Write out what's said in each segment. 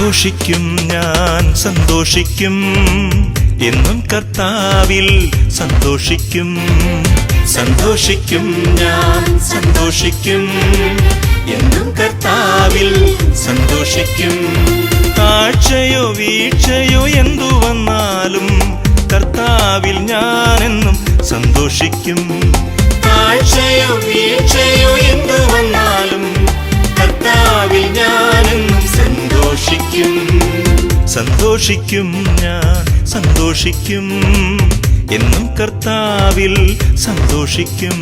സന്തോഷിക്കും ഞാൻ സന്തോഷിക്കും എന്നും കർത്താവിൽ സന്തോഷിക്കും. സന്തോഷിക്കും ഞാൻ സന്തോഷിക്കും എന്നും കർത്താവിൽ സന്തോഷിക്കും. താഴ്ചയോ വീഴ്ചയോ എന്തു വന്നാലും കർത്താവിൽ ഞാനെന്നും സന്തോഷിക്കും. താഴ്ചയോ വീഴ്ചയോ എന്തു വന്നാലും കർത്താവിൽ ഞാനെന്നും സന്തോഷിക്കും. സന്തോഷിക്കും ഞാൻ സന്തോഷിക്കും എന്നും കർത്താവിൽ സന്തോഷിക്കും.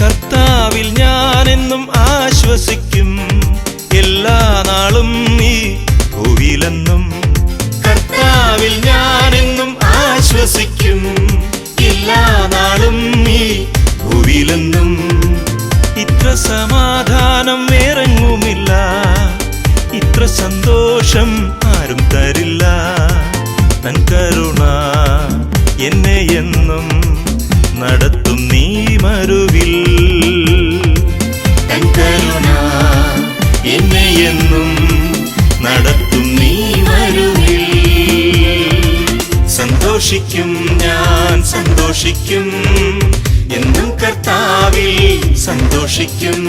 കർത്താവിൽ ഞാനെന്നും ആശ്വസിക്കും എല്ലാ നാളും ഈ ഭൂവിലെന്നും. കർത്താവിൽ ഞാനെന്നും ആശ്വസിക്കും എല്ലാ നാളും ഈ ഭൂവിലെന്നും. ഇത്ര സമാധാനം വേറെങ്ങുമില്ല, ഇത്ര സന്തോഷം ആരും തരില്ല. തൻ കരുണ എന്നെ എന്നും നടത്തും നീ മരുവിൽ. തൻ കരുണ എന്നെ എന്നും നടത്തും നീ മരുവിൽ. സന്തോഷിക്കും ഞാൻ സന്തോഷിക്കും എന്നും കർത്താവിൽ സന്തോഷിക്കും.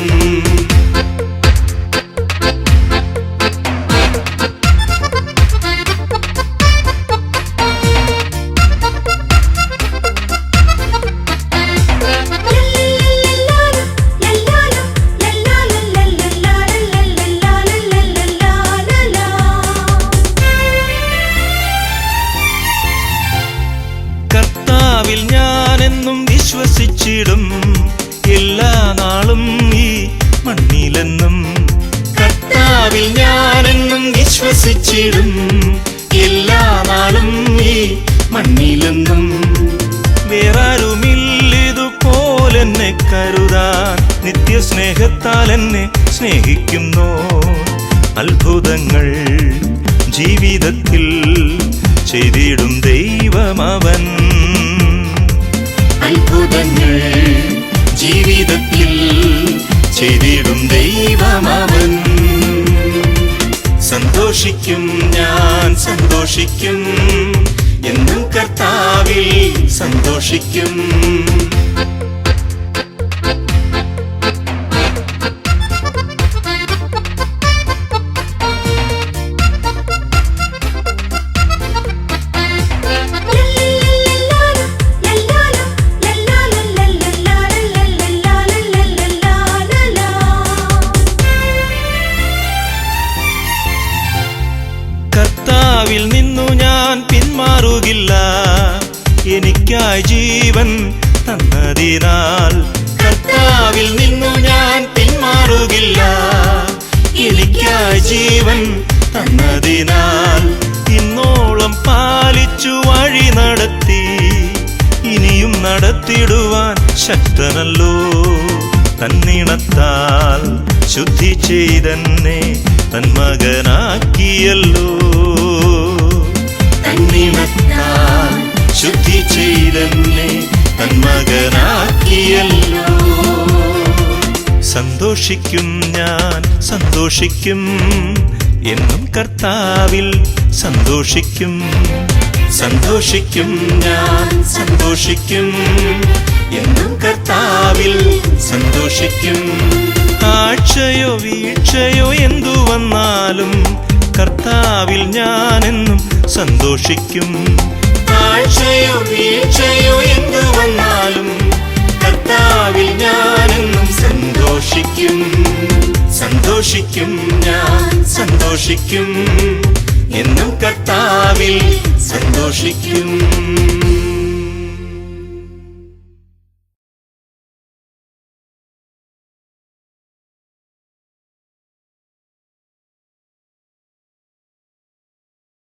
കർത്താവിൽ ഞാനെന്നും വിശ്വസിച്ചിടും എല്ലാ നാളും ഈ മണ്ണിലെന്നും. കർത്താവിൽ ഞാനെന്നും വിശ്വസിച്ചിടും എല്ലാ നാളും ഈ മണ്ണിലെന്നും. വേറാരുമില്ലിതുപോലെന്നെ കരുതാൻ നിത്യസ്നേഹത്താൽ എന്നെ സ്നേഹിക്കുന്നു. അത്ഭുതങ്ങൾ ജീവിതത്തിൽ ചെയ്തിടും ദൈവമവൻ. അത്ഭുതങ്ങൾ ജീവിതത്തിൽ ചെയ്തിടും ദൈവമവൻ. സന്തോഷിക്കും ഞാൻ സന്തോഷിക്കും എന്നും കർത്താവിൽ സന്തോഷിക്കും. കർത്താവിൽ നിന്നു ഞാൻ പിന്മാറുകില്ല, എനിക്കായി ജീവൻ തന്നതിനാൽ. കർത്താവിൽ നിന്നു ഞാൻ പിന്മാറുകില്ല, എനിക്കായി ജീവൻ തന്നതിനാൽ. ഇന്നോളം പാലിച്ചു വഴി നടത്തി ഇനിയും നടത്തിടുവാൻ ശക്തനല്ലോ. തന്നിണത്താൽ ശുദ്ധി ചെയ്തെന്നെ തൻ മകനാക്കിയല്ലോ. തന്നിണത്താൽ ശുദ്ധി ചെയ്തെന്നെ തൻ മകനാക്കിയല്ലോ. സന്തോഷിക്കും ഞാൻ സന്തോഷിക്കും എന്നും കർത്താവിൽ സന്തോഷിക്കും. സന്തോഷിക്കും ഞാൻ സന്തോഷിക്കും എന്നും കർത്താവിൽ സന്തോഷിക്കും. താഴ്ചയോ വീഴ്ചയോ എന്തു വന്നാലും കർത്താവിൽ ഞാനെന്നും സന്തോഷിക്കും. താഴ്ചയോ വീഴ്ചയോ എന്തു വന്നാലും കർത്താവിൽ ഞാനെന്നും സന്തോഷിക്കും. സന്തോഷിക്കും ഞാൻ സന്തോഷിക്കും എന്നും കർത്താവിൽ സന്തോഷിക്കും.